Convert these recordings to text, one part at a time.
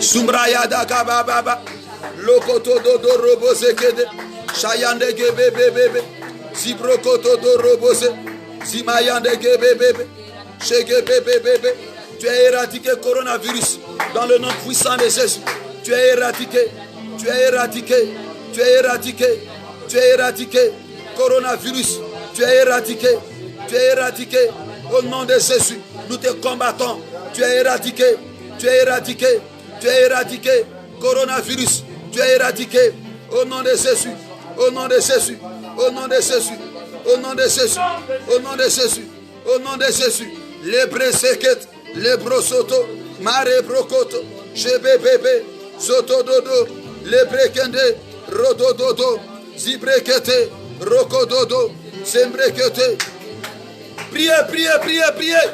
Sumbrayada kababa. Lokoto dodo robose kede. Shayande gebe bebe. Zibrokoto do robose. Zimayande gebe bebe. Shege bebe bebe. Tu as éradiqué le coronavirus dans le nom puissant de Jésus. Tu as éradiqué. Tu as éradiqué. Tu as éradiqué. Tu as éradiqué. Coronavirus. Tu as éradiqué. Tu as éradiqué. Au nom de Jésus, nous te combattons. Tu as éradiqué. Tu as éradiqué. Tu as éradiqué. Coronavirus. Tu as éradiqué. Au nom de Jésus. Au nom de Jésus. Au nom de Jésus. Au nom de Jésus. Au nom de Jésus. Au nom de Jésus. Les breseket. Les brosoto. Mare brokoto. Chebe bébé. Soto dodo. Les brekende. Rodododo. Zibrekete. Rokododo. Sembrekete. Priez, priez, priez, priez.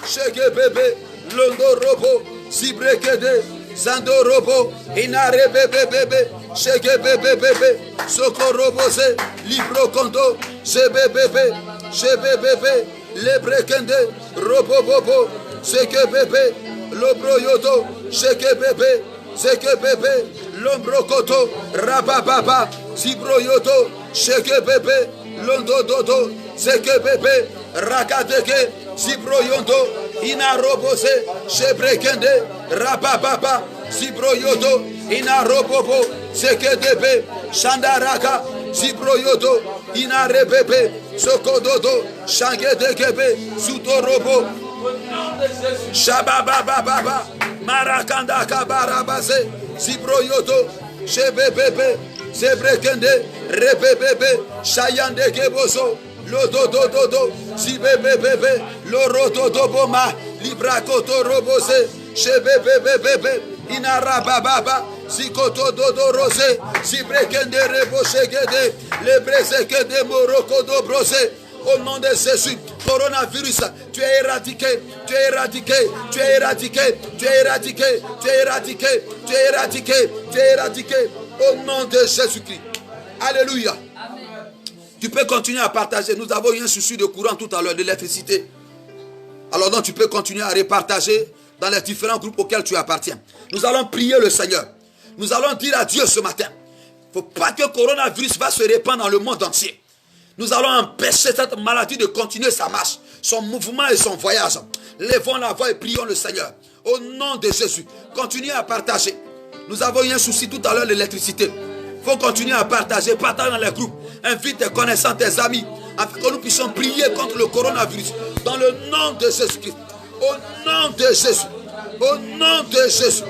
Chege bébé. Londo robo. Zibrekede. Zando robo. Inare bébé bébé. Chege bébé bébé. Soko robose. Libro kondo. Chebe bébé. Chebe bébé. Lebrekende. Robo bobo. Chege bébé. Lobro yodo. Chege bébé. Chege bébé. Lombro koto. Rabababa. Zibro yodo. Chege bébé. Londo dodo. Chege bébé. Rakadeke. Zibro yondo. Ina robose. Chebrekende. Rabababa. Zibro yodo. Ina robobo. Chege bébé. Shandaraka. Zibro yodo. Ina rebebe. Sokododo. Shangedekebe. Sutorobo. Shababababa. Marakanda kabarabase. Zibro yodo. Shebebebe. Zebrekende. Rebebebe. Shayande keboso. Lododododo. Zibebebebe. Lorododoboma. Librakoto robose. Shebebebebe. Inarabababa. Zikoto dodo rose. Zibrekende reboshegede. Lebrezekede moroko do brose. Au nom de Jésus, coronavirus, tu es éradiqué, tu es éradiqué, tu es éradiqué, tu es éradiqué, tu es éradiqué, tu es éradiqué, tu es éradiqué. Au nom de Jésus-Christ. Alléluia. Amen. Tu peux continuer à partager. Nous avons eu un souci de courant tout à l'heure, de l'électricité. Alors donc tu peux continuer à repartager dans les différents groupes auxquels tu appartiens. Nous allons prier le Seigneur. Nous allons dire à Dieu ce matin. Il ne faut pas que le coronavirus va se répandre dans le monde entier. Nous allons empêcher cette maladie de continuer sa marche, son mouvement et son voyage. Lèvons la voix et prions le Seigneur. Au nom de Jésus, continuez à partager. Nous avons eu un souci tout à l'heure de l'électricité. Il faut continuer à partager, partager dans les groupes. Invite tes connaissants, tes amis, afin que nous puissions prier contre le coronavirus. Dans le nom de Jésus-Christ. Au nom de Jésus. Au nom de Jésus.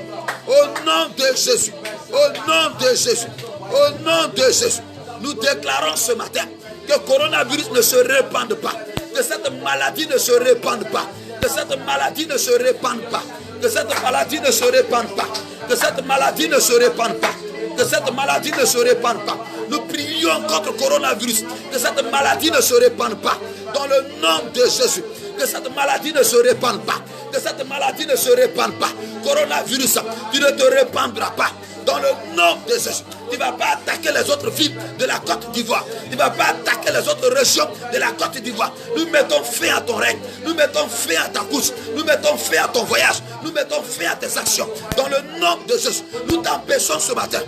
Au nom de Jésus. Au nom de Jésus. Au nom de Jésus. Nous déclarons ce matin que le coronavirus ne se répande pas. Que cette maladie ne se répande pas. Que cette maladie ne se répande pas. Que cette maladie ne se répande pas. Que cette maladie ne se répande pas. Que cette maladie ne se répande pas. Nous prions contre le coronavirus. Que cette maladie ne se répande pas. Dans le nom de Jésus. Que cette maladie ne se répande pas. Que cette maladie ne se répande pas. Coronavirus, tu ne te répandras pas. Dans le nom de Jésus. Tu ne vas pas attaquer les autres villes de la Côte d'Ivoire. Tu ne vas pas attaquer les autres régions de la Côte d'Ivoire. Nous mettons fin à ton règne. Nous mettons fin à ta course. Nous mettons fin à ton voyage. Nous mettons fin à tes actions. Dans le nom de Jésus. Nous t'empêchons ce matin.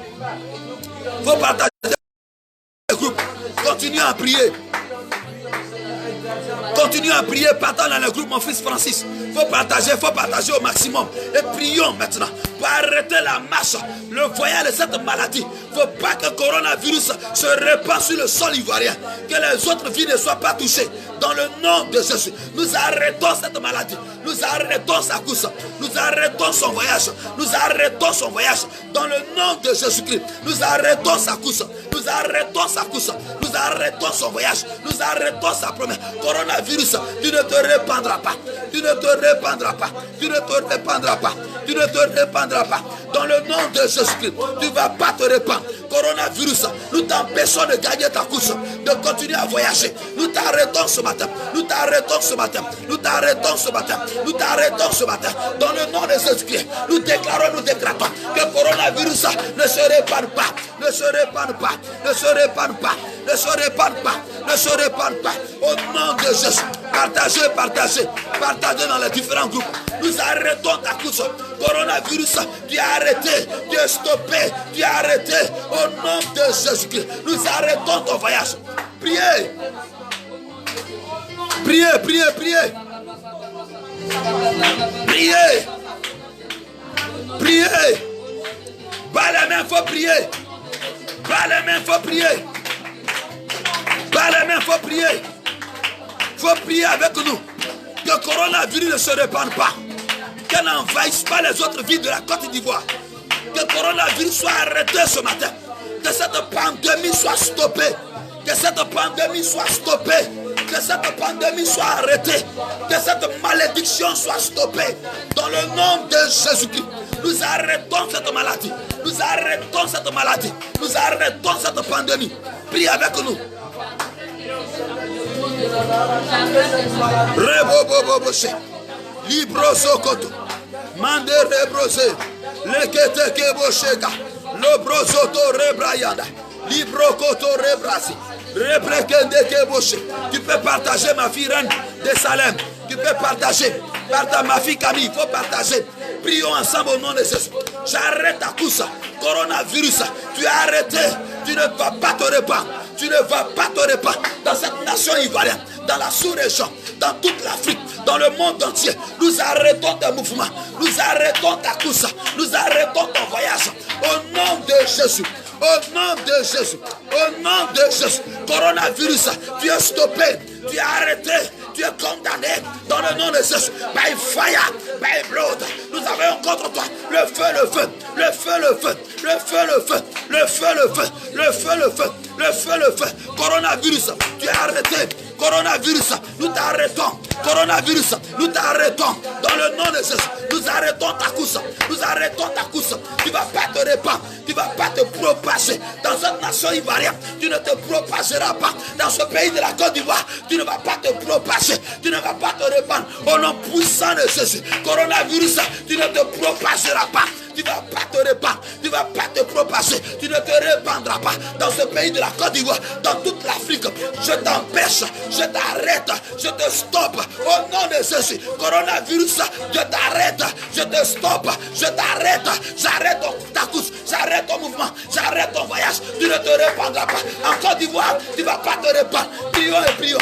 Il faut partager les groupes. Continue à prier. Continue à prier, partant dans le groupe, mon fils Francis. Il faut partager au maximum. Et prions maintenant pour arrêter la marche, le voyage de cette maladie. Il ne faut pas que le coronavirus se répande sur le sol ivoirien. Que les autres villes ne soient pas touchées. Dans le nom de Jésus, nous arrêtons cette maladie. Nous arrêtons sa course. Nous arrêtons son voyage. Nous arrêtons son voyage. Dans le nom de Jésus-Christ, nous arrêtons sa course. Nous arrêtons sa course. Nous arrêtons son voyage. Nous arrêtons sa promesse. Coronavirus, tu ne te répandras pas. Tu ne te répandras pas. Tu ne te répandras pas. Tu ne te répandras pas. Dans le nom de Jésus-Christ, tu ne vas pas te répandre. Coronavirus, nous t'empêchons de gagner ta course, de continuer à voyager. Nous t'arrêtons ce matin. Nous t'arrêtons ce matin. Nous t'arrêtons ce matin. Nous t'arrêtons ce matin. Dans le nom de Jésus-Christ, nous déclarons que le coronavirus ne se répand pas. Ne se répandent pas, ne se répandent pas, ne se répandent pas, ne se répandent pas. Au nom de Jésus, partagez, partagez, partagez dans les différents groupes. Nous arrêtons ta course. Coronavirus, tu es arrêté, tu es stoppé, tu es arrêté. Au nom de Jésus-Christ, nous arrêtons ton voyage. Priez. Priez, priez, priez. Priez. Priez. Bas les mains, il faut prier. Bas les mains, il faut prier. Bas les mains, il faut prier. Il faut prier avec nous. Que le coronavirus ne se répande pas. Qu'elle n'envahisse pas les autres villes de la Côte d'Ivoire. Que le coronavirus soit arrêté ce matin. Que cette pandémie soit stoppée. Que cette pandémie soit stoppée. Que cette pandémie soit arrêtée. Que cette malédiction soit stoppée. Dans le nom de Jésus-Christ, nous arrêtons cette maladie. Nous arrêtons cette maladie. Nous arrêtons cette pandémie. Priez avec nous. Reboboboboche. Librosokoto. Mande rebrose. Lekete kebosheka. Lobrosoto rebrayanda. Librokoto rebrasi. Rebrekende keboshe. Tu peux partager ma fille reine de Salem. Tu peux partager. Partage ma fille Camille. Il faut partager. Prions ensemble au nom de Jésus. J'arrête à tout ça. Coronavirus. Tu es arrêté. Tu ne vas pas te répandre. Tu ne vas pas te répandre dans cette nation ivoirienne, dans la sous-région, dans toute l'Afrique, dans le monde entier. Nous arrêtons tes mouvements. Nous arrêtons ta course. Nous arrêtons ton voyage. Au nom de Jésus. Au nom de Jésus. Au nom de Jésus. Coronavirus, tu es stoppé. Tu es arrêté. Tu es condamné dans le nom de Jésus. By fire, by blood. Nous avons contre toi le feu, le feu, le feu, le feu, le feu, le feu, le feu, le feu, le feu, le feu, le feu, le feu. Coronavirus, tu es arrêté. Coronavirus, nous t'arrêtons. Coronavirus, nous t'arrêtons. Dans le nom de Jésus, nous arrêtons ta course. Nous arrêtons ta course. Tu ne vas pas te répandre. Tu ne vas pas te propager. Dans cette nation ivoirienne, tu ne te propageras pas. Dans ce pays de la Côte d'Ivoire, tu ne vas pas te propager. Tu ne vas pas te répandre. Au nom puissant de Jésus. Coronavirus, tu ne te propageras pas. Tu ne vas pas te répandre. Tu ne vas pas te propager. Tu ne te répandras pas. Dans ce pays de la Côte d'Ivoire, dans toute l'Afrique, je t'empêche. Je t'arrête, je te stoppe au nom de Jésus. Coronavirus, je t'arrête, je te stoppe, je t'arrête, j'arrête ta course, j'arrête ton mouvement, j'arrête ton voyage. Tu ne te répandras pas. En Côte d'Ivoire, tu ne vas pas te répandre. Prions et prions.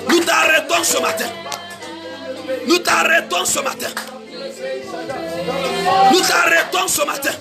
Nous t'arrêtons ce matin. Nous t'arrêtons ce matin. Nous t'arrêtons ce matin.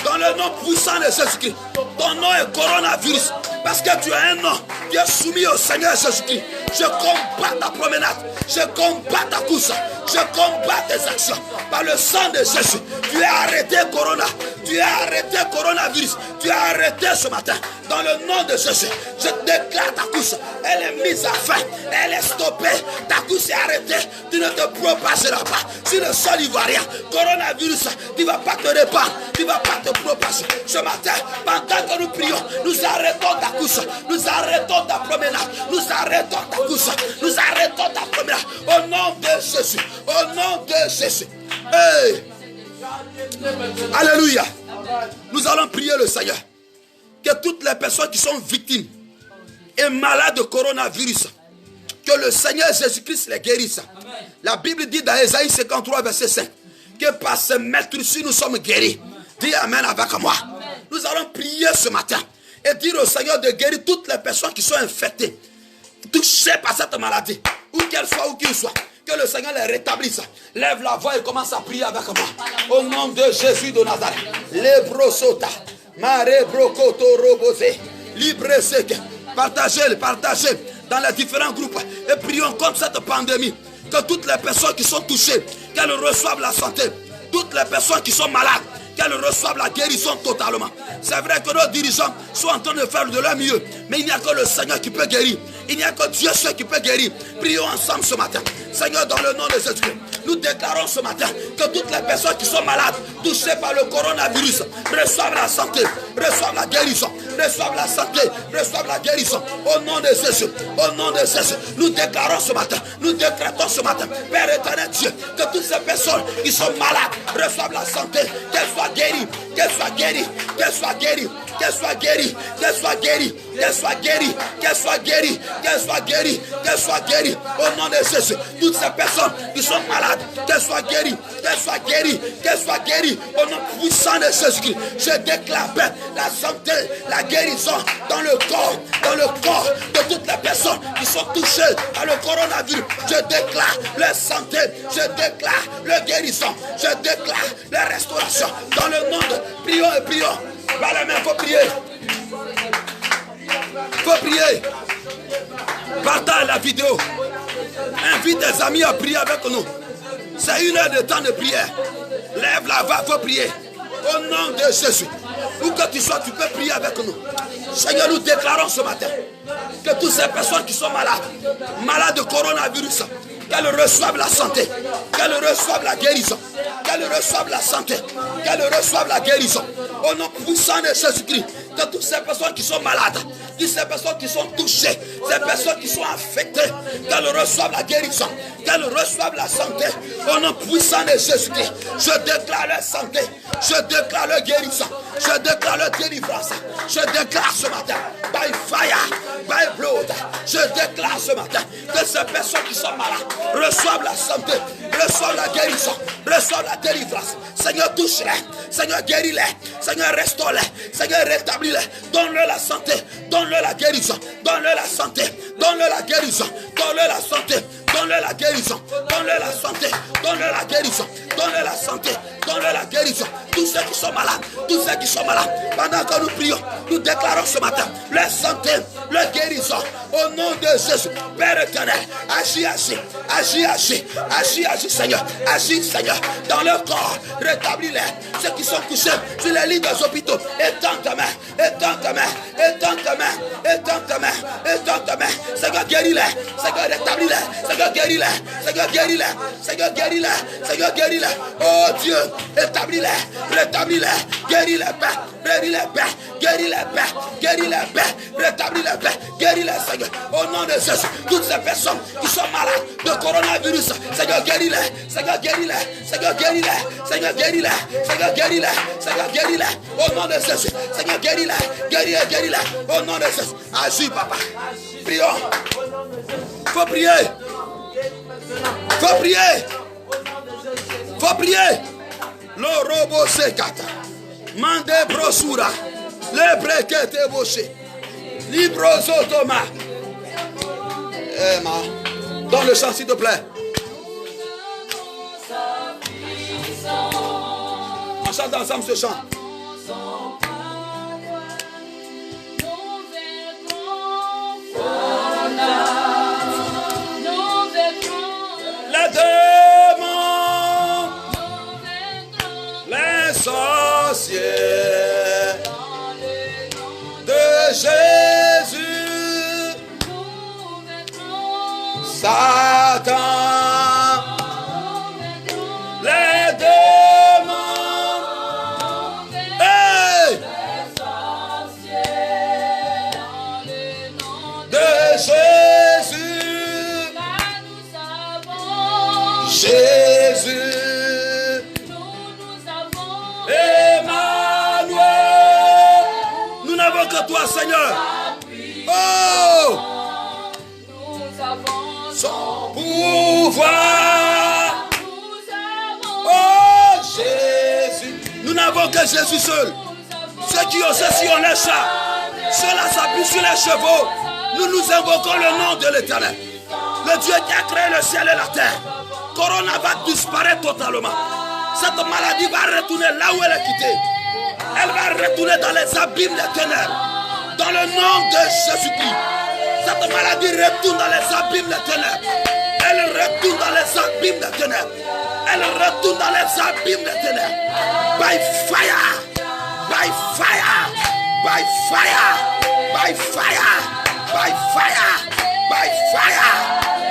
Dans le nom puissant de Jésus-Christ. Ton nom est coronavirus. Parce que tu as un nom qui est soumis au Seigneur Jésus-Christ. Je combats ta promenade. Je combats ta course. Je combats tes actions. Par le sang de Jésus. Tu es arrêté, Corona. Tu es arrêté, coronavirus. Tu es arrêté ce matin. Dans le nom de Jésus. Je déclare ta course. Elle est mise à fin. Elle est stoppée. Ta course est arrêtée. Tu ne te propageras pas. Sur le sol ivoirien. Coronavirus. Tu ne vas pas te répandre. Tu ne vas pas te propager. Ce matin, pendant que nous prions, nous arrêtons ta course. Nous arrêtons ta promenade. Nous arrêtons ta course. Nous arrêtons ta promenade. Au nom de Jésus. Au nom de Jésus. Hey. Alléluia. Nous allons prier le Seigneur. Que toutes les personnes qui sont victimes et malades de coronavirus, que le Seigneur Jésus-Christ les guérisse. Amen. La Bible dit dans Ésaïe 53, verset 5, que par ce maître-ci nous sommes guéris. Amen. Dis Amen avec moi. Amen. Nous allons prier ce matin et dire au Seigneur de guérir toutes les personnes qui sont infectées, touchées par cette maladie, où qu'elles soient, où qu'ils soient. Que le Seigneur les rétablisse. Lève la voix et commence à prier avec moi. Au nom de Jésus de Nazareth. Lebrosota. Mare brokoto robose. Libre sec. Partagez dans les différents groupes. Et prions contre cette pandémie. Que toutes les personnes qui sont touchées, qu'elles reçoivent la santé. Toutes les personnes qui sont malades, qu'elles reçoivent la guérison totalement. C'est vrai que nos dirigeants sont en train de faire de leur mieux. Mais il n'y a que le Seigneur qui peut guérir. Il n'y a que Dieu seul qui peut guérir. Prions ensemble ce matin. Seigneur, dans le nom de Jésus-Christ, nous déclarons ce matin que toutes les personnes qui sont malades, touchées par le coronavirus, reçoivent la santé, reçoivent la guérison, reçoivent la santé, reçoivent la guérison. Au nom de Jésus, au nom de Jésus, nous déclarons ce matin, nous décrétons ce matin, Père éternel Dieu, que toutes ces personnes qui sont malades reçoivent la santé, qu'elles soient guéries, qu'elles soient guéries, qu'elles soient guéries, qu'elles soient guéries, qu'elles soient guéries, qu'elles soient guéries, qu'elles soient guéries, qu'elles soient guéries, qu'elles soient guéries. Au nom de Jésus, toutes ces personnes qui sont malades, qu'elles soient guéries, qu'elles soient guéries, qu'elles soient guéries. Au nom puissant de Jésus-Christ, je déclare la santé, la guérison dans le corps de toutes les personnes qui sont touchées par le coronavirus. Je déclare leur santé, je déclare leur guérison, je déclare leur restauration dans le nom de prions et prions. Par la main, il faut prier. Il faut prier. Partage la vidéo. Invite des amis à prier avec nous. C'est 1 heure de temps de prière. Lève la voix, il faut prier. Au nom de Jésus. Où que tu sois, tu peux prier avec nous. Seigneur, nous déclarons ce matin que toutes ces personnes qui sont malades de coronavirus, qu'elles reçoivent la santé, qu'elles reçoivent la guérison, qu'elles reçoivent la santé, qu'elles reçoivent la guérison. Au nom puissant de Jésus-Christ, que toutes ces personnes qui sont malades, toutes ces personnes qui sont touchées, ces personnes qui sont affectées, qu'elles reçoivent la guérison, qu'elles reçoivent la santé. Au nom puissant de Jésus-Christ, je déclare leur santé, je déclare leur guérison, je déclare leur délivrance, je déclare ce matin, by fire, by blood, je déclare ce matin que ces personnes qui sont malades reçoivent la santé, reçoivent la guérison, reçoivent la délivrance. Seigneur, touche-les, Seigneur, guéris-les, Seigneur, restaure-les, Seigneur, rétablis-les, donne-leur la santé, donne-leur la guérison, donne-leur la santé, donne-leur la guérison, donne-leur la santé, donne-leur la guérison, donne-leur la santé, donne-leur la guérison, donne-leur la santé, donne-leur la guérison. Tous ceux qui sont malades, tous ceux qui sont malades, pendant que nous prions, nous déclarons ce matin leur santé, leur guérison. Au nom de Jésus, Père éternel, agis, agis, agis, agis, agis, agis, Seigneur, agis, Seigneur, dans leur corps, rétablis-les. Ceux qui sont couchés sur les lits des hôpitaux, étends ta main, étends ta main, étends ta main, étends ta main, étends ta main. Seigneur, guéris-les, Seigneur, rétablis-les, Seigneur, guéris-les, Seigneur, guéris-les, Seigneur, guéris-les, Seigneur, guéris-les. Oh Dieu, rétablis-les, rétablis-les, guéris-les, Père, guéris-les, Père, guéris-les, Père, guéris-les, Père, rétablis-les, Père, guéris-les, Seigneur. Au nom de Jésus, toutes ces personnes qui sont malades de coronavirus, Seigneur, guéris-les, Seigneur, guéris-les, Seigneur, guéris-les, Seigneur, guéris-les, Seigneur, guéris-les, Seigneur, guéris-les. Au nom de Jésus, Seigneur, guéris-les, guéris-les, guéris-les. Au nom de Jésus, agis, Papa. Prions. Faut prier. Faut prier. Faut prier. Le robot sekata. Mande brosura. Le brekete boché. Libros automa. Emma. Dans le chant, s'il te plaît. On chante ensemble ce chant. Les démons, les sorciers de Jésus, Satan, les démons, hey! De Jésus, Jésus, Emmanuel, nous n'avons que toi, Seigneur. Oh, son pouvoir. Oh, Jésus, nous n'avons que Jésus seul. Ceux qui ont ceci, on les chats. Ceux-là s'appuient sur les chevaux. Nous nous invoquons le nom de l'Éternel, le Dieu qui a créé le ciel et la terre. Corona va disparaître totalement. Cette maladie va retourner là où elle est quittée. Elle va retourner dans les abîmes des ténèbres. Dans le nom de Jésus-Christ. Cette maladie retourne dans les abîmes des ténèbres. Elle retourne dans les abîmes des ténèbres. Elle retourne dans les abîmes des ténèbres. By fire. By fire. By fire. By fire. By fire. By fire.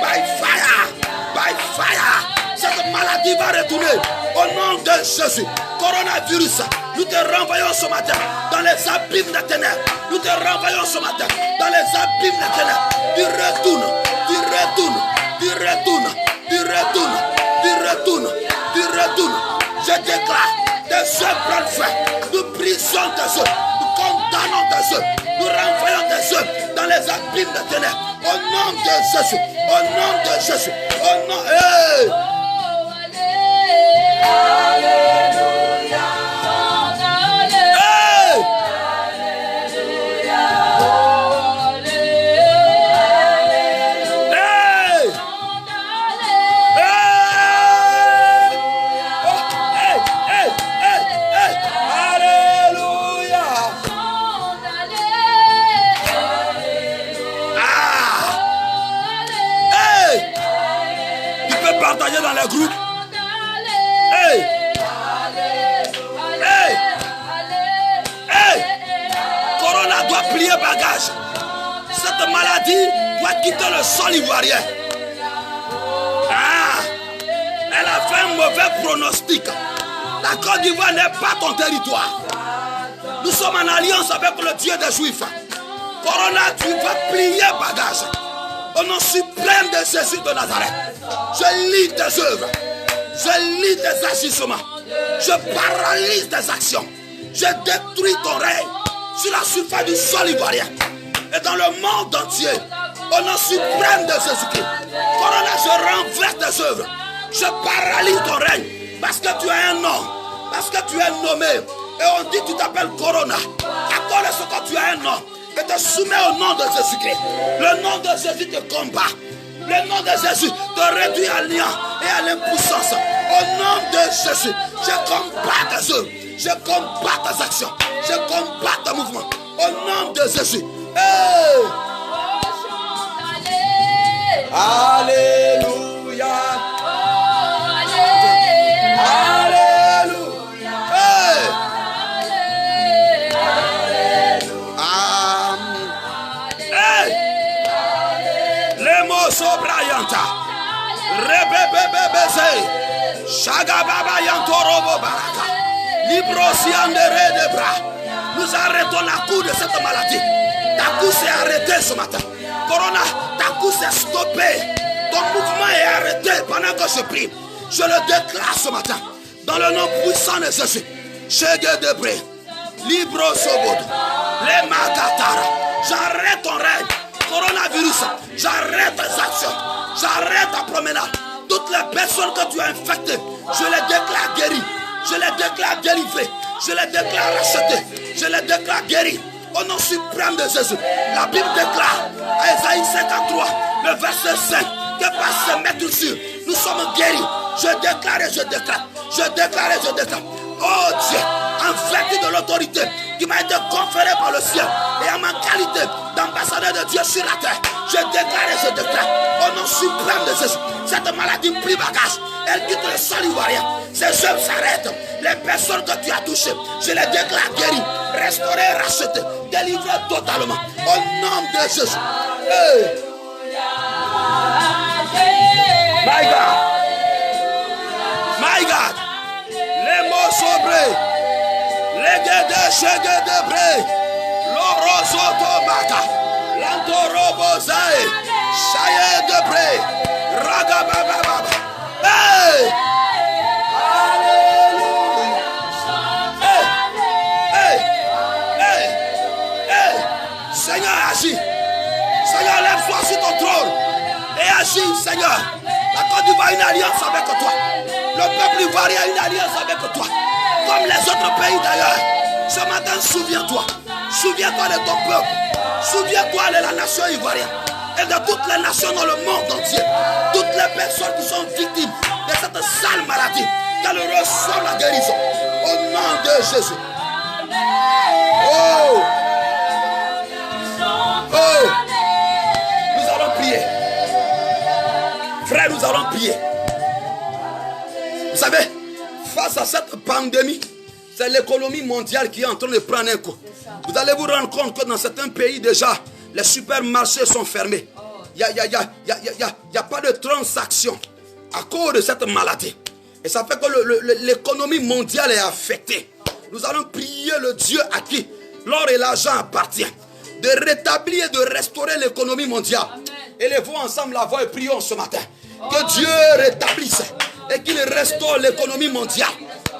By fire. By fire. Cette maladie va retourner au nom de Jésus. Coronavirus, nous te renvoyons ce matin dans les abîmes des ténèbres. Nous te renvoyons ce matin dans les abîmes des ténèbres. Tu retournes, tu retournes, tu retournes, tu retournes, tu retournes, tu retournes. Je déclare tes œuvres prennent fin. Nous brisons tes œuvres, nous condamnons tes œuvres, nous renvoyons tes œuvres dans les abîmes des ténèbres. Au nom de Jésus, au nom de Jésus, au nom. Hey! Alléluia. Hey! Partager dans les groupes. Hey! Hey! Hey! Corona doit plier bagage. Cette maladie doit quitter le sol ivoirien. Ah! Elle a fait un mauvais pronostic. La Côte d'Ivoire n'est pas ton territoire. Nous sommes en alliance avec le Dieu des Juifs. Corona, tu vas plier bagage. Au nom suprême de Jésus de Nazareth. Je lis tes œuvres. Je lis tes agissements. Je paralyse tes actions. Je détruis ton règne sur la surface du sol ivoirien et dans le monde entier. Au nom suprême de Jésus-Christ. Corona, je renverse tes œuvres. Je paralyse ton règne parce que tu as un nom. Parce que tu es nommé. Et on dit que tu t'appelles Corona. À cause de ce que tu as un nom. Et te soumets au nom de Jésus-Christ. Le nom de Jésus te combat. Le nom de Jésus te réduit à néant et à l'impuissance. Au nom de Jésus, je combats tes œuvres. Je combats tes actions. Je combats tes mouvements. Au nom de Jésus. Hey! Alléluia. Alléluia. Hey! Sobrayanta Rebebebebeze Shagababa Yantorobo Baraka Librosiandere de bras. Nous arrêtons la cour de cette maladie. Ta cour s'est arrêtée ce matin. Corona, ta cour s'est stoppée. Ton mouvement est arrêté pendant que je prie. Je le déclare ce matin dans le nom puissant de Jésus. Shege de bras Libro Sobodo Les Magatara. J'arrête ton règne. Coronavirus, j'arrête tes actions, j'arrête ta promenade. Toutes les personnes que tu as infectées, je les déclare guéries, je les déclare délivrées, je les déclare rachetées, je les déclare guéries. Au nom suprême de Jésus, la Bible déclare à Ésaïe 53, le verset 5, que par ce maître sur, nous sommes guéris. Je déclare et je déclare, je déclare et je déclare. Oh Dieu, en vertu de l'autorité qui m'a été conférée par le ciel et en ma qualité d'ambassadeur de Dieu sur la terre, je déclare et je déclare au nom suprême de Jésus, cette maladie pris bagage, elle quitte le sol ivoirien, ces œuvres s'arrêtent, les personnes que tu as touchées, je les déclare guéries, restaurées, rachetées, délivrées totalement, au nom de Jésus. Hey. My God, my God. Les mots sobrés, les guédés, chégés de bré, l'orosoto baka, l'antorobozae, chaye de bré, ragabababa. Hey! Alléluia! Hey! Hey! Hey! Hey! Seigneur, agis. Seigneur, lève-toi sur ton trône et agis, Seigneur. La Côte d'Ivoire a une alliance avec toi. Le peuple ivoirien a une alliance avec toi. Comme les autres pays d'ailleurs. Ce matin, souviens-toi. Souviens-toi de ton peuple. Souviens-toi de la nation ivoirienne. Et de toutes les nations dans le monde entier. Toutes les personnes qui sont victimes de cette sale maladie. Qu'elles reçoivent la guérison. Au nom de Jésus. Oh! Oh! Nous allons prier. Frère, nous allons prier. Vous savez, face à cette pandémie, c'est l'économie mondiale qui est en train de prendre un coup. Vous allez vous rendre compte que dans certains pays déjà, les supermarchés sont fermés. Il n'y a pas de transaction à cause de cette maladie. Et ça fait que l'économie mondiale est affectée. Nous allons prier le Dieu à qui l'or et l'argent appartiennent, de rétablir et de restaurer l'économie mondiale. Élevons ensemble la voix et prions ce matin. Que Dieu rétablisse et qu'il restaure l'économie mondiale.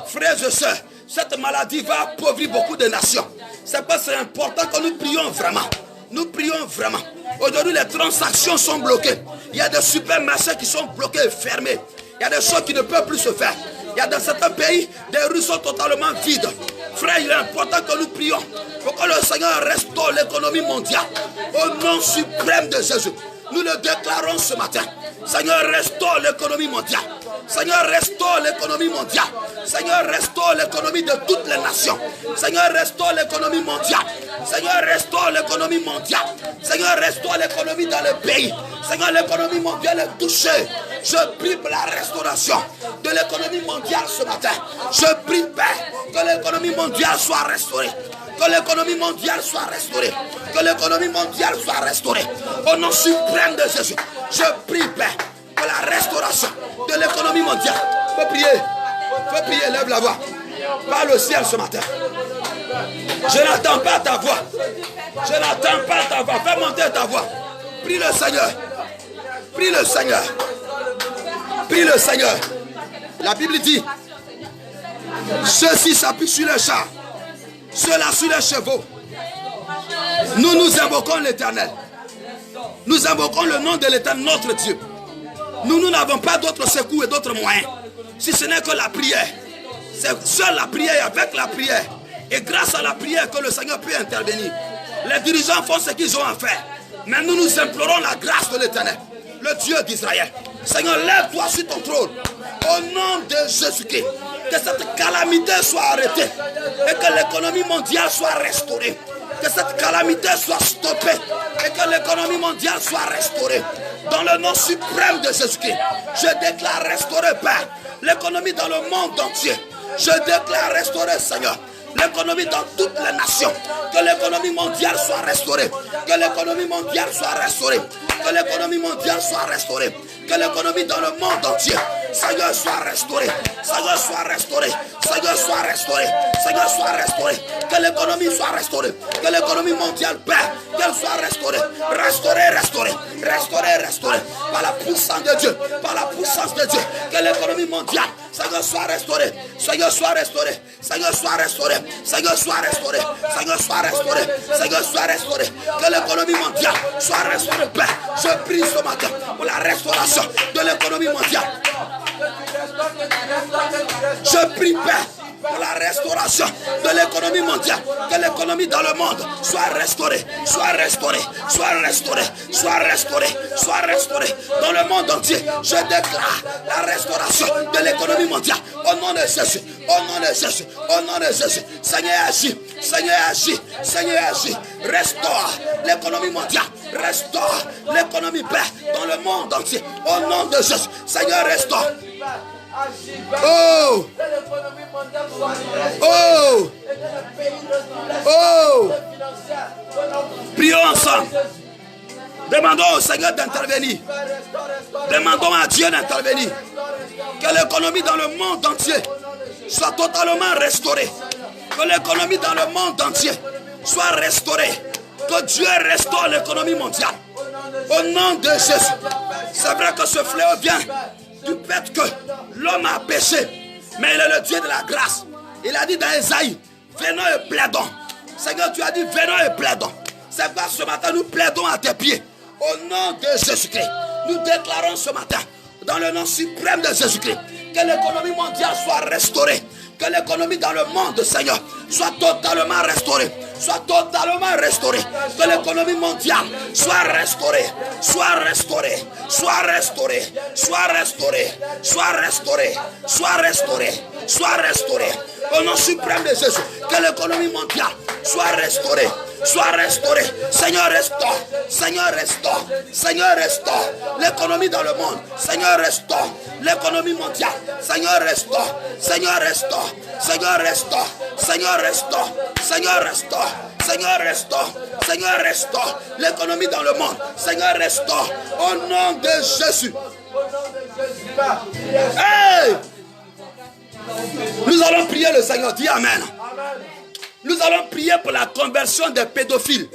Frères et sœurs, cette maladie va appauvrir beaucoup de nations. C'est parce que c'est important que nous prions vraiment. Nous prions vraiment. Aujourd'hui, les transactions sont bloquées. Il y a des supermarchés qui sont bloqués et fermés. Il y a des choses qui ne peuvent plus se faire. Il y a dans certains pays, des rues sont totalement vides. Frère, il est important que nous prions pour que le Seigneur restaure l'économie mondiale. Au nom suprême de Jésus, nous le déclarons ce matin. Seigneur, restaure l'économie mondiale. Seigneur, restaure l'économie mondiale. Seigneur, restaure l'économie de toutes les nations. Seigneur, restaure l'économie mondiale. Seigneur, restaure l'économie mondiale. Seigneur, restaure l'économie dans le pays. Seigneur, l'économie mondiale est touchée. Je prie pour la restauration de l'économie mondiale ce matin. Je prie, Père, que l'économie mondiale soit restaurée. Que l'économie mondiale soit restaurée. Que l'économie mondiale soit restaurée. Au nom suprême de Jésus, je prie, Père, pour la restauration de l'économie mondiale. Faut prier, lève la voix. Parle au ciel ce matin. Je n'entends pas ta voix. Je n'entends pas ta voix. Fais monter ta voix. Prie le Seigneur. Prie le Seigneur. Prie le Seigneur. La Bible dit, ceux-ci s'appuient sur les chars, ceux-là sur les chevaux. Nous invoquons l'Éternel. Nous invoquons le nom de l'Éternel, notre Dieu. Nous n'avons pas d'autres secours et d'autres moyens, si ce n'est que la prière. C'est seule la prière, avec la prière. Et grâce à la prière que le Seigneur peut intervenir. Les dirigeants font ce qu'ils ont à faire. Mais nous implorons la grâce de l'Éternel, le Dieu d'Israël. Seigneur, lève-toi sur ton trône. Au nom de Jésus-Christ, que cette calamité soit arrêtée. Et que l'économie mondiale soit restaurée. Que cette calamité soit stoppée. Et que l'économie mondiale soit restaurée. Dans le nom suprême de Jésus-Christ, je déclare restaurer, Père, l'économie dans le monde entier. Je déclare restaurer, Seigneur, l'économie dans toutes les nations. Que l'économie mondiale soit restaurée. Que l'économie mondiale soit restaurée. Que l'économie mondiale soit restaurée. Que l'économie dans le monde entier, Seigneur, soit restaurée. Seigneur, soit restaurée. Seigneur, soit restaurée. Seigneur, soit restaurée. Que l'économie soit restaurée. Que l'économie mondiale, Père, qu'elle soit restaurée. Restaurée, restaurée. Restaurée, restaurée. Par la puissance de Dieu. Par la puissance de Dieu. Que l'économie mondiale, Seigneur, soit restaurée. Seigneur, soit restaurée. Seigneur, soit restaurée. Seigneur, soit restaurée. Seigneur, soit restaurée. Seigneur, soit restaurée. Que l'économie mondiale soit restaurée, Père. Je prie ce matin pour la restauration de l'économie mondiale. Je prie, Père, pour la restauration de l'économie mondiale. Que l'économie dans le monde soit restaurée, soit restaurée, soit restaurée, soit restaurée, soit restaurée. Dans le monde entier, je déclare la restauration de l'économie mondiale. Au nom de Jésus, au nom de Jésus, au nom de Jésus. Seigneur, agis, Seigneur, agis, Seigneur, agis. Restaure l'économie mondiale. Restaure l'économie, Père, dans le monde entier. Au nom de Jésus, Seigneur, restaure. Oh! Oh! Oh! Prions ensemble. Demandons au Seigneur d'intervenir. Demandons à Dieu d'intervenir. Que l'économie dans le monde entier soit totalement restaurée. Que l'économie dans le monde entier soit restaurée. Que Dieu restaure l'économie mondiale. Au nom de Jésus. C'est vrai que ce fléau vient du fait que l'homme a péché. Mais il est le Dieu de la grâce. Il a dit dans Esaïe, venons et plaidons. Seigneur, tu as dit venons et plaidons. C'est pourquoi ce matin nous plaidons à tes pieds. Au nom de Jésus-Christ, nous déclarons ce matin, dans le nom suprême de Jésus-Christ, que l'économie mondiale soit restaurée. Que l'économie dans le monde, Seigneur, soit totalement restaurée. Soit totalement restaurée. Que l'économie mondiale soit restaurée. Soit restaurée. Soit restaurée. Soit restaurée. Soit restaurée. Soit restaurée. Soit restaurée. Au nom suprême de Jésus, que l'économie mondiale soit restaurée. Soit restaurée. Seigneur, restaure. Seigneur, restaure. Seigneur, restaure. L'économie dans le monde. Seigneur, restaure. L'économie mondiale. Seigneur, restaure. Seigneur, restaure. Seigneur, restaure. Seigneur, restaure. Seigneur, restaure. Seigneur, restaure. Seigneur, restaure. L'économie dans le monde. Seigneur, restaure. Au nom de Jésus. Hey! Nous allons prier le Seigneur. Dis Amen. Nous allons prier pour la conversion des pédophiles.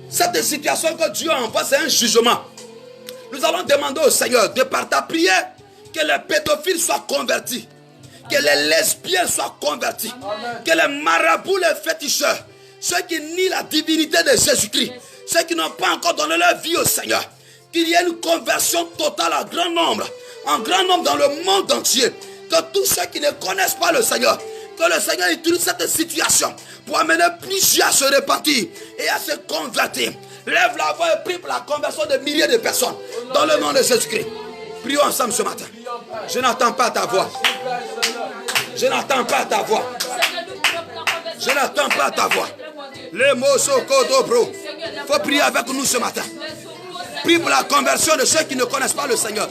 Cette situation que Dieu envoie, c'est un jugement. Nous allons demander au Seigneur de par ta prière que les pédophiles soient convertis, que les lesbiennes soient convertis, que les marabouts, les féticheurs, ceux qui nient la divinité de Jésus-Christ, ceux qui n'ont pas encore donné leur vie au Seigneur, qu'il y ait une conversion totale en grand nombre dans le monde entier, que tous ceux qui ne connaissent pas le Seigneur, que le Seigneur utilise cette situation pour amener plusieurs à se repentir et à se convertir. Lève la voix et prie pour la conversion de milliers de personnes dans le nom de Jésus-Christ. Prions ensemble ce matin. Je n'entends pas ta voix. Je n'entends pas ta voix. Je n'entends pas ta voix. Les mots sont codobro. Il faut prier avec nous ce matin. Prie pour la conversion de ceux qui ne connaissent pas le Seigneur.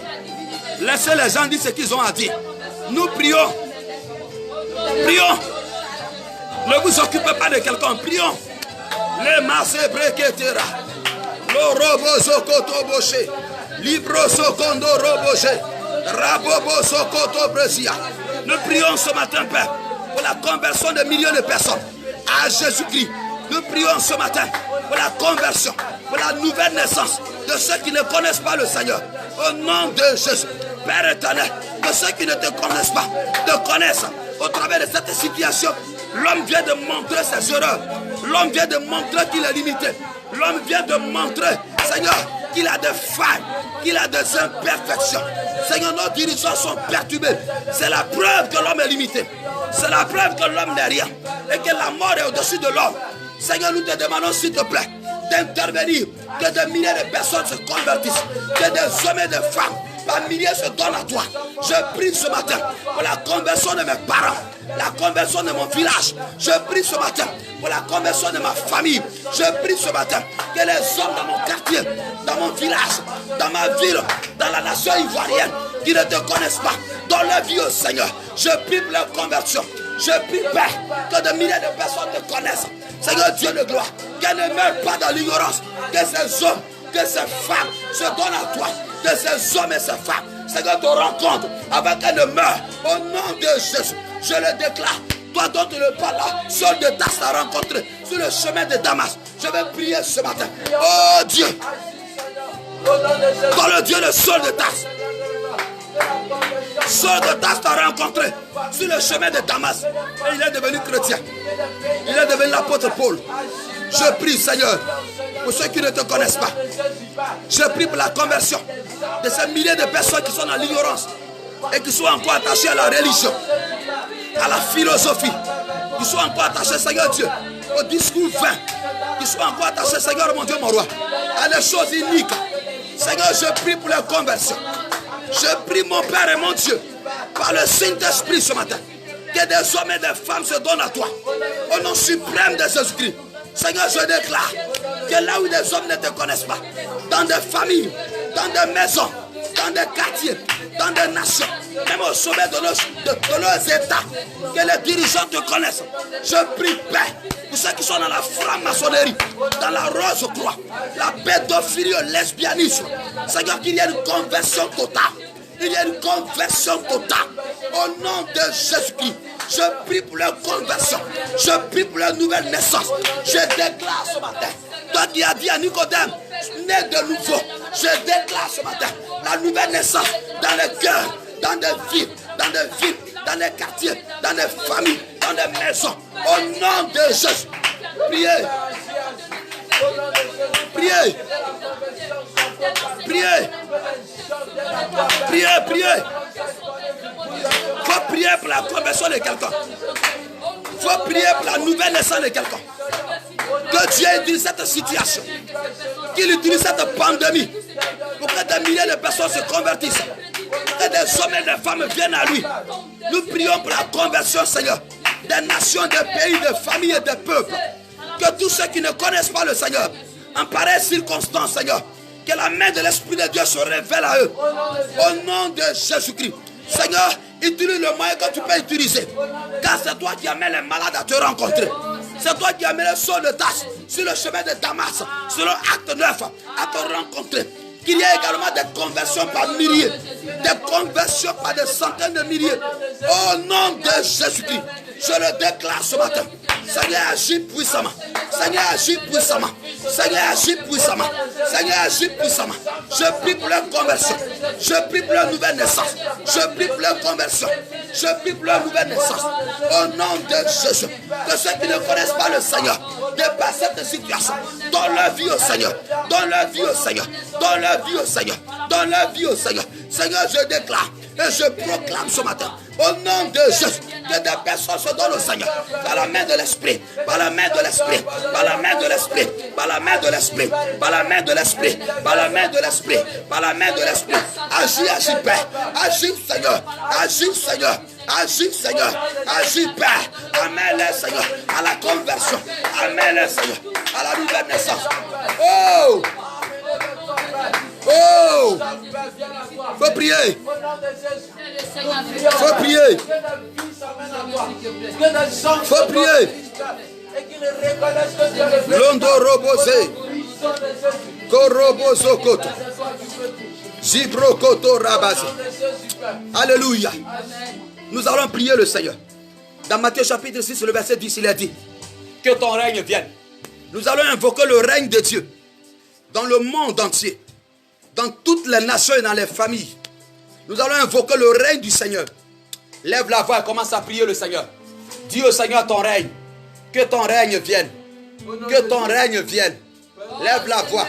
Laissez les gens dire ce qu'ils ont à dire. Nous prions. Prions. Ne vous occupez pas de quelqu'un. Prions. Les masses breketera. Le robo sokoto boche. Libro sokondo roboche. Rabobo sokoto bresia. Nous prions ce matin, Père, pour la conversion de millions de personnes à Jésus-Christ. Nous prions ce matin pour la conversion, pour la nouvelle naissance de ceux qui ne connaissent pas le Seigneur. Au nom de Jésus, Père éternel, que ceux qui ne te connaissent pas te connaissent. Au travers de cette situation, l'homme vient de montrer ses erreurs. L'homme vient de montrer qu'il est limité. L'homme vient de montrer, Seigneur, qu'il a des failles, qu'il a des imperfections. Seigneur, nos dirigeants sont perturbés. C'est la preuve que l'homme est limité. C'est la preuve que l'homme n'est rien. Et que la mort est au-dessus de l'homme. Seigneur, nous te demandons, s'il te plaît, d'intervenir. Que des milliers de personnes se convertissent. Que des hommes et des femmes par milliers se donnent à toi. Je prie ce matin pour la conversion de mes parents, la conversion de mon village. Je prie ce matin pour la conversion de ma famille. Je prie ce matin que les hommes dans mon quartier, dans mon village, dans ma ville, dans la nation ivoirienne, qui ne te connaissent pas, dans leur vie au Seigneur, je prie pour leur conversion. Je prie, Père, que de milliers de personnes te connaissent. Seigneur Dieu de gloire, qu'elles ne meurent pas dans l'ignorance, que ces hommes, que ces femmes se donnent à toi, que ces hommes et ces femmes, Seigneur, te rencontrent avant qu'elles ne meurent. Au nom de Jésus, je le déclare. Toi dont le pala, Saul de Tarse t'a rencontré sur le chemin de Damas. Je vais prier ce matin. Oh Dieu, dans le Dieu de Saul de Tarse. Saul de Tarse t'a rencontré sur le chemin de Damas. Et il est devenu chrétien. Il est devenu l'apôtre Paul. Je prie, Seigneur, pour ceux qui ne te connaissent pas. Je prie pour la conversion de ces milliers de personnes qui sont dans l'ignorance et qui sont encore attachées à la religion, à la philosophie, qui sont encore attachés, Seigneur Dieu, au discours vain, qui sont encore attachés, Seigneur mon Dieu, mon roi, à des choses iniques. Seigneur, je prie pour la conversion. Je prie, mon Père et mon Dieu, par le Saint-Esprit ce matin, que des hommes et des femmes se donnent à toi, au nom suprême de Jésus-Christ. Seigneur, je déclare que là où des hommes ne te connaissent pas, dans des familles, dans des maisons, dans des quartiers, dans des nations, même au sommet de nos États, que les dirigeants te connaissent. Je prie, Père, pour ceux qui sont dans la franc-maçonnerie, dans la rose-croix, la pédophilie, le lesbianisme. Seigneur, qu'il y ait une conversion totale. Il y a une conversion totale. Au nom de Jésus-Christ, je prie pour leur conversion. Je prie pour leur nouvelle naissance. Je déclare ce matin, toi qui as dit à Nicodème, né de nouveau, je déclare ce matin la nouvelle naissance dans les cœurs, dans des villes, dans les quartiers, dans les familles, dans les maisons. Au nom de Jésus, priez. Priez. Priez. Priez, priez. Il faut prier pour la conversion de quelqu'un. Il faut prier pour la nouvelle naissance de quelqu'un. Que Dieu utilise cette situation, qu'il utilise cette pandémie pour que des milliers de personnes se convertissent, que des hommes et des femmes viennent à lui. Nous prions pour la conversion, Seigneur, des nations, des pays, des familles et des peuples. Que tous ceux qui ne connaissent pas le Seigneur, en pareille circonstance, Seigneur, que la main de l'Esprit de Dieu se révèle à eux. Au nom de Jésus-Christ. Seigneur, utilise le moyen que tu peux utiliser. Car c'est toi qui amènes les malades à te rencontrer. C'est toi qui amènes le Saul de Tarse sur le chemin de Damas, sur le acte 9, à te rencontrer. qu'il y ait également des conversions par milliers, des conversions par des centaines de milliers. Au nom de Jésus-Christ, je le déclare ce matin. Seigneur, agis puissamment. Seigneur, agis puissamment. Seigneur, agis puissamment. Seigneur, agis puissamment. Je prie pour leur conversion. Je prie pour leur nouvelle naissance. Je prie pour leur conversion. Je prie pour leur nouvelle naissance. Au nom de Jésus. Que ceux qui ne connaissent pas le Seigneur dépassent cette situation. Donne leur vie au Seigneur. Donne leur vie au Seigneur. Donne leur vie au Seigneur. Donne leur vie au Seigneur. Seigneur, je déclare et je proclame ce matin, au nom de Jésus, que des personnes se donnent au Seigneur, par la main de l'Esprit, par la main de l'Esprit, par la main de l'Esprit, par la main de l'Esprit, par la main de l'Esprit, par la main de l'Esprit, par la main de l'Esprit. Agis, agis, Père. Agis, Seigneur. Agis, Seigneur. Agis, Seigneur. Agis, Père. Amène-les, Seigneur, à la conversion. Amène-les, Seigneur, à la nouvelle naissance. Oh! Oh! Faut prier. Faut prier. Faut prier. Londo robosé. Koroboso koto. Zibro koto rabase. Alléluia. Nous allons prier le Seigneur. Dans Matthieu chapitre 6, le verset 10, il a dit que ton règne vienne. Nous allons invoquer le règne de Dieu dans le monde entier, dans toutes les nations et dans les familles. Nous allons invoquer le règne du Seigneur. Lève la voix et commence à prier le Seigneur. Dis au Seigneur ton règne. Que ton règne vienne. Que ton règne vienne. Lève la voix.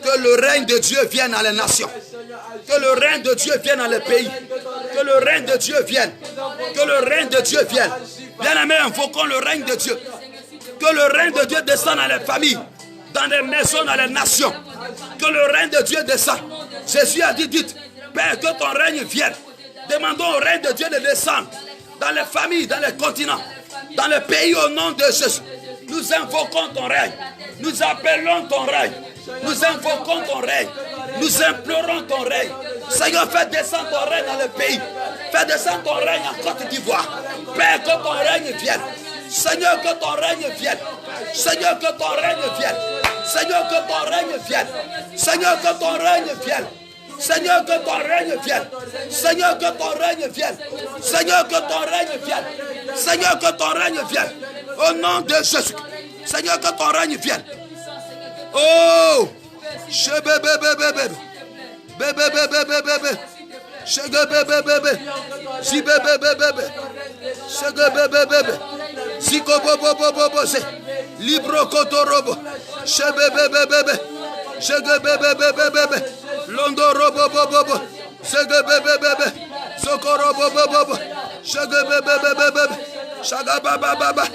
Que le règne de Dieu vienne dans les nations. Que le règne de Dieu vienne dans les pays. Que le règne de Dieu vienne. Que le règne de Dieu vienne. Bien-aimés, invoquons le règne de Dieu. Que le règne de Dieu descende dans les familles, dans les maisons, dans les nations. Que le règne de Dieu descende. Jésus a dit, dites, Père, que ton règne vienne. Demandons au règne de Dieu de descendre dans les familles, dans les continents, dans les pays au nom de Jésus. Nous invoquons ton règne. Nous appelons ton règne. Nous invoquons ton règne. Nous implorons ton règne. Seigneur, fais descendre ton règne dans le pays. Fais descendre ton règne en Côte d'Ivoire. Père, que ton règne vienne. Seigneur, que ton règne vienne. Seigneur, que ton règne vienne. Seigneur, que ton règne vienne. Seigneur, que ton règne vienne. Seigneur, que ton règne vienne. Seigneur, que ton règne vienne. Seigneur, que ton règne vienne. Seigneur, que ton règne vienne. Au nom de Jésus. Seigneur, que ton règne vienne. Oh! Libro kotorobo. Londo robo bobo. Sokoro bobo. Shaga baba.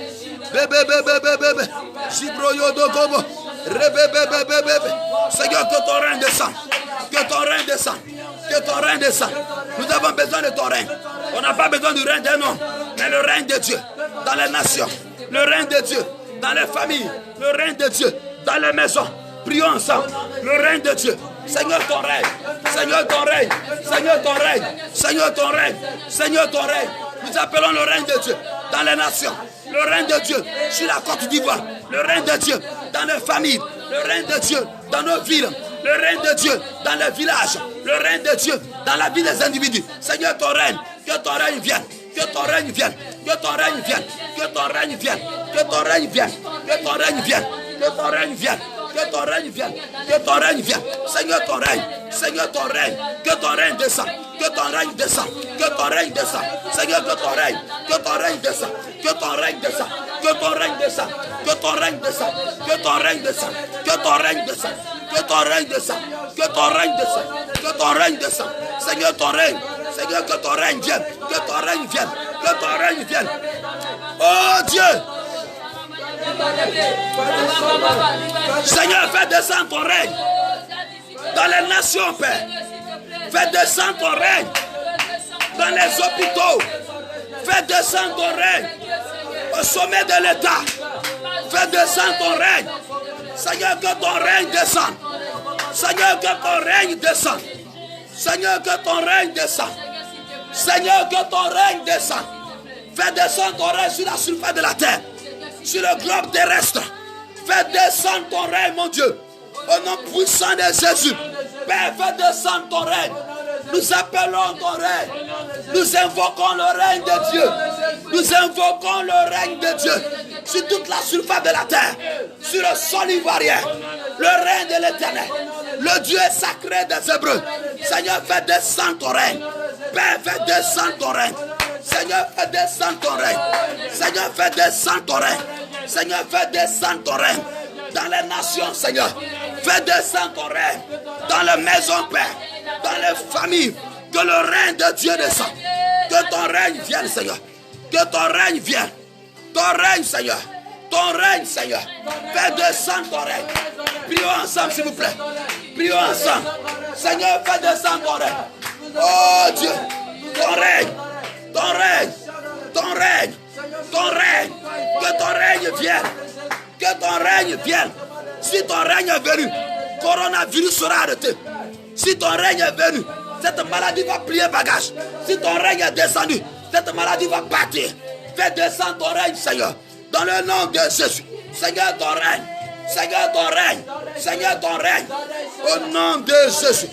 Bebe. Zibro yodo gobo. Rebebe. Seigneur, que ton règne descende. Que ton règne descende. Que ton règne descende. Nous avons besoin de ton règne. On n'a pas besoin du règne d'un homme, mais le règne de Dieu dans les nations. Le règne de Dieu dans les familles. Le règne de Dieu dans les maisons. Prions ensemble. Le règne de Dieu. Seigneur, ton règne. Seigneur, ton règne. Seigneur, ton règne. Seigneur, ton règne. Seigneur, ton règne. Nous appelons le règne de Dieu dans les nations. Le règne de Dieu sur la Côte d'Ivoire. Le règne de Dieu dans les familles. Le règne de Dieu dans nos villes. Le règne de Dieu dans les villages. Le règne de Dieu dans la vie des individus. Seigneur, ton règne. Que ton règne vienne. Que ton règne vienne. Que ton règne vienne. Que ton règne vienne. Que ton règne vienne. Que ton règne vienne. Que ton règne vienne. Que ton règne vienne. Que ton règne vienne. Seigneur, ton règne. Seigneur, ton règne. Que ton règne descende. Que ton règne descende. Que ton règne descende. Seigneur, que ton règne. Que ton règne descende. Que ton règne descende. Que ton règne descende. Que ton règne descende. Que ton règne descende. Que ton règne descende. Que ton règne descende. Que ton règne descende. Que ton règne descende. Seigneur, ton règne. Seigneur, que ton règne vienne. Que ton règne vienne. Que ton règne vienne. Oh Dieu. Seigneur, fais descendre ton règne dans les nations, Père. Fais descendre ton règne dans les hôpitaux. Fais descendre ton règne au sommet de l'État. Fais descendre ton règne. Seigneur, que ton règne descende. Seigneur, que ton règne descende. Seigneur, que ton règne descende. Seigneur, que ton règne descende. Fais descendre ton règne sur la surface de la terre, sur le globe terrestre. Fais descendre ton règne, mon Dieu. Au nom puissant de Jésus. Père, fais descendre ton règne. Nous appelons ton règne. Nous invoquons le règne de Dieu. Nous invoquons le règne de Dieu sur toute la surface de la terre, sur le sol ivoirien. Le règne de l'Éternel. Le Dieu sacré des Hébreux. Seigneur, fais descendre ton règne. Père, fais descendre ton règne. Seigneur, fais descendre ton règne. Seigneur, fais descendre ton règne. Seigneur, fais descendre ton règne dans les nations, Seigneur. Fais descendre ton règne dans les maisons, Père, dans les familles. Que le règne de Dieu descende. Que ton règne vienne, Seigneur. Que ton règne vienne. Ton règne, Seigneur. Ton règne, Seigneur. Fais descendre ton règne. Prions ensemble, s'il vous plaît. Prions ensemble. Seigneur, fais descendre ton règne. Oh Dieu. Ton règne. Ton règne. Ton règne. Ton règne. Que ton règne vienne. Que ton règne vienne. Si ton règne est venu, coronavirus sera arrêté. Si ton règne est venu, cette maladie va plier bagage. Si ton règne est descendu, cette maladie va partir. Fais descendre ton règne, Seigneur. Dans le nom de Jésus. Seigneur, ton règne. Seigneur, ton règne. Seigneur, ton règne. Au nom de Jésus.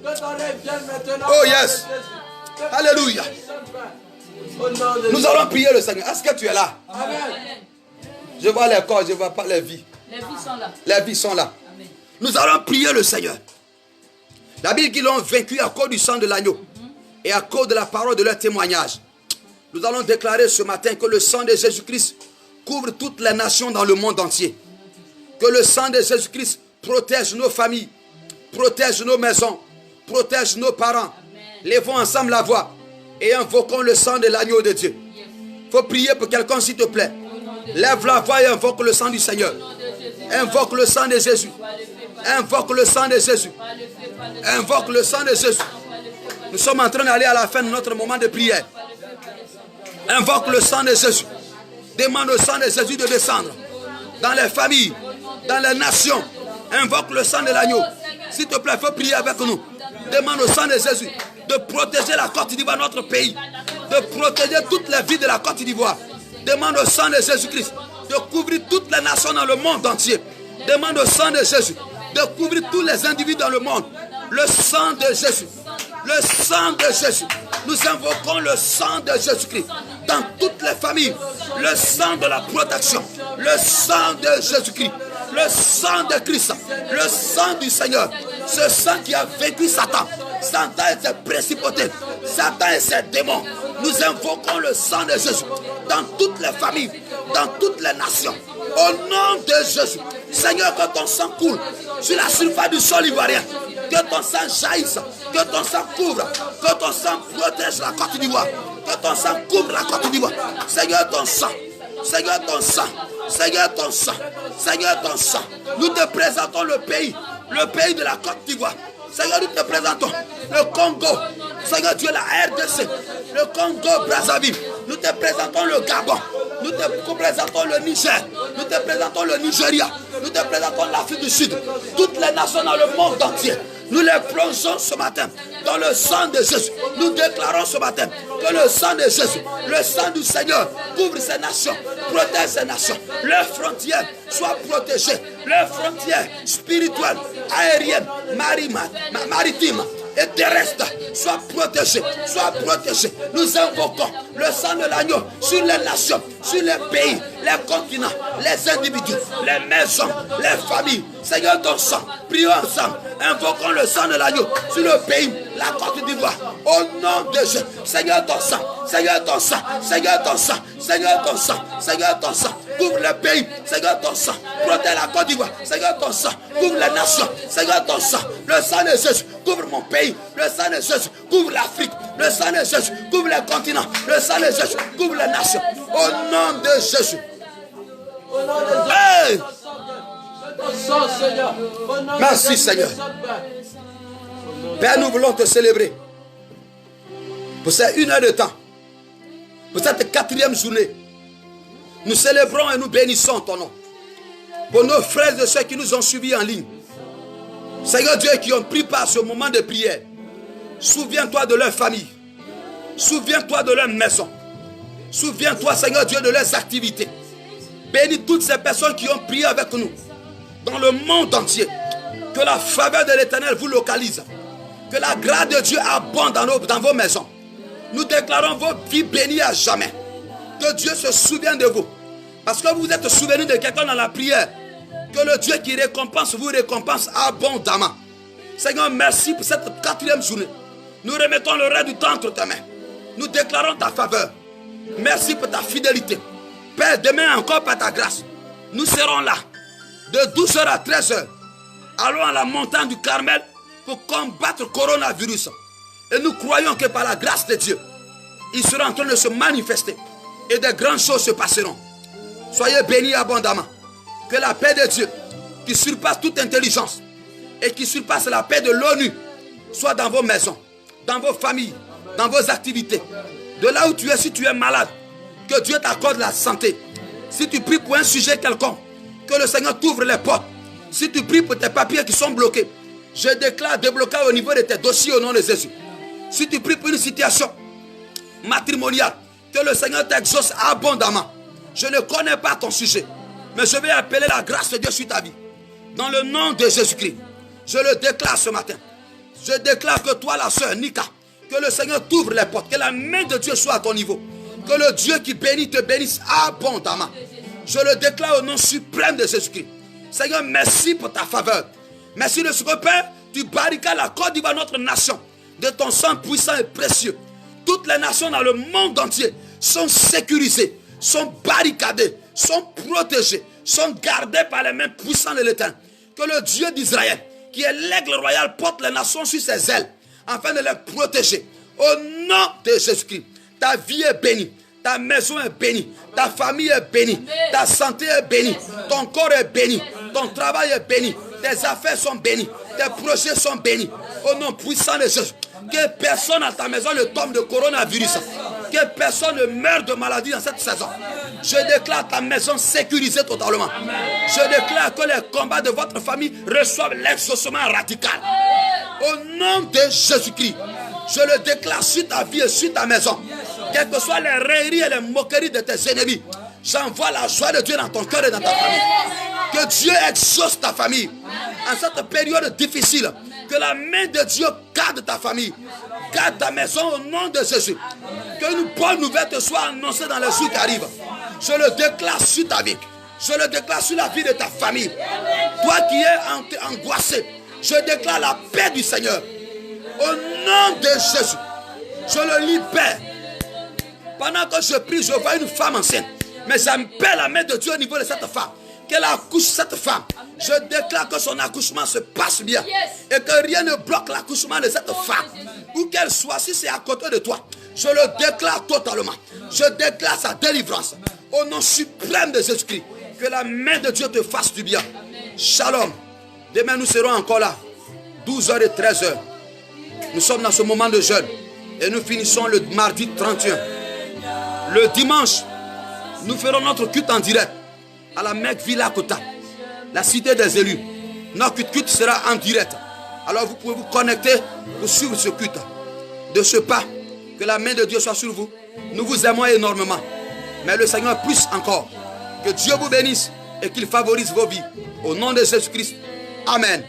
Oh yes. Alléluia. Nous allons prier le Seigneur. Est-ce que tu es là? Amen. Je vois les corps, je ne vois pas les vies. Les vies sont là. Les vies sont là. Amen. Nous allons prier le Seigneur. La Bible qu'ils l'ont vaincu à cause du sang de l'agneau et à cause de la parole de leur témoignage. Nous allons déclarer ce matin que le sang de Jésus-Christ couvre toutes les nations dans le monde entier. Que le sang de Jésus-Christ protège nos familles, protège nos maisons, protège nos parents. Lèvons ensemble la voix et invoquons le sang de l'agneau de Dieu. Il faut prier pour quelqu'un, s'il te plaît. Lève la voix et invoque le sang du Seigneur. Invoque le sang de Jésus. Invoque le sang de Jésus. Invoque le sang de Jésus. Nous sommes en train d'aller à la fin de notre moment de prière. Invoque le sang de Jésus. Demande au sang de Jésus de descendre dans les familles, dans les nations. Invoque le sang de l'agneau. S'il te plaît, il faut prier avec nous. Demande au sang de Jésus de protéger la Côte d'Ivoire, notre pays. De protéger toutes les vies de la Côte d'Ivoire. Demande au sang de Jésus-Christ de couvrir toutes les nations dans le monde entier. Demande au sang de Jésus de couvrir tous les individus dans le monde. Le sang de Jésus. Le sang de Jésus. Nous invoquons le sang de Jésus-Christ dans toutes les familles. Le sang de la protection. Le sang de Jésus-Christ. Le sang de Christ. Le sang du Seigneur. Ce sang qui a vaincu Satan. Satan et ses principautés. Satan et ses démons. Nous invoquons le sang de Jésus dans toutes les familles, dans toutes les nations. Au nom de Jésus. Seigneur, que ton sang coule sur la surface du sol ivoirien. Que ton sang jaillisse. Que ton sang couvre. Que ton sang protège la Côte d'Ivoire. Que ton sang couvre la Côte d'Ivoire. Seigneur, ton sang. Seigneur, ton sang. Seigneur, ton sang. Seigneur, ton sang. Nous te présentons le pays de la Côte d'Ivoire. Seigneur, nous te présentons le Congo. Seigneur Dieu, la RDC. Le Congo, Brazzaville. Nous te présentons le Gabon. Nous te présentons le Niger. Nous te présentons le Nigeria. Nous te présentons l'Afrique du Sud. Toutes les nations dans le monde entier. Nous les plongeons ce matin dans le sang de Jésus. Nous déclarons ce matin que le sang de Jésus, le sang du Seigneur, couvre ces nations, protège ces nations. Leurs frontières soient protégées. Leurs frontières spirituelles, aériennes, maritimes et terrestres soient protégées. Nous invoquons le sang de l'agneau sur les nations, sur les pays, les continents, les individus, les maisons, les familles. Seigneur, ton sang, prions ensemble. Invoquons le sang de l'agneau sur le pays, la Côte d'Ivoire. Au nom de Jésus. Seigneur, ton sang. Seigneur, ton sang. Seigneur, ton sang. Seigneur, ton sang. Seigneur, ton sang. Couvre le pays. Seigneur, ton sang. Protège la Côte d'Ivoire. Seigneur, ton sang. Couvre les nations. Seigneur, ton sang. Le sang de Jésus couvre mon pays. Le sang de Jésus couvre l'Afrique. Le sang de Jésus couvre les continents. Le sang de Jésus couvre les nations. Au nom de Jésus. Hey! Merci Seigneur. Père, nous voulons te célébrer pour cette 1 heure de temps, pour cette 4e journée. Nous célébrons et nous bénissons ton nom. Pour nos frères et ceux qui nous ont suivis en ligne, Seigneur Dieu, qui ont pris part à ce moment de prière, souviens-toi de leur famille, souviens-toi de leur maison, souviens-toi Seigneur Dieu de leurs activités. Bénis toutes ces personnes qui ont prié avec nous dans le monde entier. Que la faveur de l'Éternel vous localise. Que la grâce de Dieu abonde dans vos maisons. Nous déclarons vos vies bénies à jamais. Que Dieu se souvienne de vous. Parce que vous êtes souvenu de quelqu'un dans la prière. Que le Dieu qui récompense vous récompense abondamment. Seigneur, merci pour cette 4e journée. Nous remettons le reste du temps entre tes mains. Nous déclarons ta faveur. Merci pour ta fidélité. Père, demain encore par ta grâce, nous serons là. De 12h à 13h. Allons à la montagne du Carmel pour combattre le coronavirus. Et nous croyons que par la grâce de Dieu, il sera en train de se manifester. Et de grandes choses se passeront. Soyez bénis abondamment. Que la paix de Dieu, qui surpasse toute intelligence, et qui surpasse la paix de l'ONU, soit dans vos maisons, dans vos familles, dans vos activités. De là où tu es, si tu es malade, que Dieu t'accorde la santé. Si tu pries pour un sujet quelconque, que le Seigneur t'ouvre les portes. Si tu pries pour tes papiers qui sont bloqués, je déclare déblocage au niveau de tes dossiers au nom de Jésus. Si tu pries pour une situation matrimoniale, que le Seigneur t'exauce abondamment. Je ne connais pas ton sujet, mais je vais appeler la grâce de Dieu sur ta vie. Dans le nom de Jésus-Christ, je le déclare ce matin. Je déclare que toi, la sœur Nika, que le Seigneur t'ouvre les portes, que la main de Dieu soit à ton niveau. Que le Dieu qui bénit te bénisse abondamment. Je le déclare au nom suprême de Jésus-Christ. Seigneur, merci pour ta faveur. Merci de ce que, Père, tu barricades la Côte d'Ivoire, notre nation, de ton sang puissant et précieux. Toutes les nations dans le monde entier sont sécurisées, sont barricadées, sont protégées, sont gardées par les mains puissantes de l'Éternel. Que le Dieu d'Israël, qui est l'aigle royal, porte les nations sur ses ailes, afin de les protéger. Au nom de Jésus-Christ, ta vie est bénie. Ta maison est bénie, ta famille est bénie, ta santé est bénie, ton corps est béni, ton travail est béni, tes affaires sont bénies, tes projets sont bénis. Au nom puissant de Jésus, que personne à ta maison ne tombe de coronavirus, que personne ne meure de maladie dans cette saison. Je déclare ta maison sécurisée totalement. Je déclare que les combats de votre famille reçoivent l'exaucement radical. Au nom de Jésus-Christ, je le déclare sur ta vie et sur ta maison. Quelles que soient les railleries et les moqueries de tes ennemis, j'envoie la joie de Dieu dans ton cœur et dans ta famille. Que Dieu exauce ta famille. En cette période difficile, que la main de Dieu garde ta famille, garde ta maison au nom de Jésus. Que une bonne nouvelle te soit annoncée dans les jours qui arrivent. Je le déclare sur ta vie. Je le déclare sur la vie de ta famille. Toi qui es angoissé, je déclare la paix du Seigneur. Au nom de Jésus, je le libère. Pendant que je prie, je vois une femme enceinte. Mais j'appelle la main de Dieu au niveau de cette femme. Qu'elle accouche cette femme. Je déclare que son accouchement se passe bien. Et que rien ne bloque l'accouchement de cette femme. Où qu'elle soit, si c'est à côté de toi, je le déclare totalement. Je déclare sa délivrance. Au nom suprême de Jésus-Christ. Que la main de Dieu te fasse du bien. Shalom. Demain nous serons encore là. 12h et 13h. Nous sommes dans ce moment de jeûne. Et nous finissons le mardi 31. Le dimanche, nous ferons notre culte en direct à la Mecque Villa Kota, la cité des élus. Notre culte sera en direct. Alors vous pouvez vous connecter pour suivre ce culte. De ce pas, que la main de Dieu soit sur vous. Nous vous aimons énormément. Mais le Seigneur plus encore. Que Dieu vous bénisse et qu'il favorise vos vies. Au nom de Jésus-Christ. Amen.